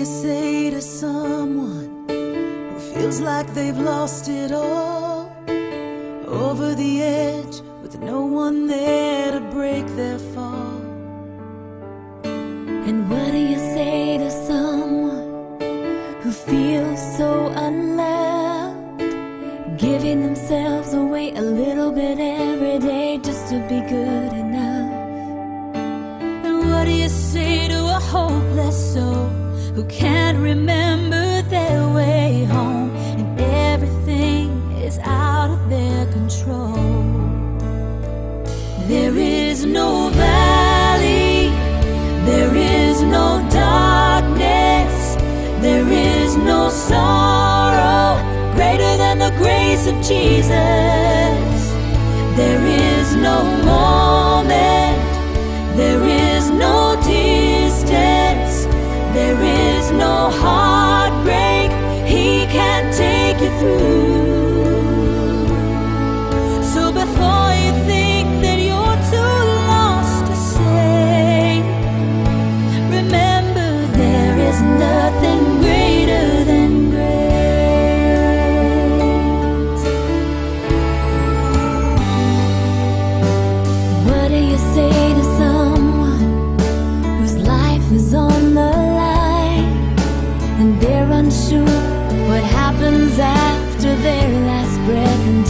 you say to someone who feels like they've lost it all, over the edge with no one there to break their fall? And what do you say to someone who feels so unloved, giving themselves away a little bit every day just to be good enough? And what do you say to a hopeless soul who can't remember their way home, and everything is out of their control? There is no valley, there is no darkness, there is no sorrow greater than the grace of Jesus. There is no moment, there is no distance, there is no heartbreak He can't take you through. So before you think that you're too lost to save, remember there is nothing greater than grace. What do you say to someone whose life is on the line, and they're unsure what happens after their last breath? And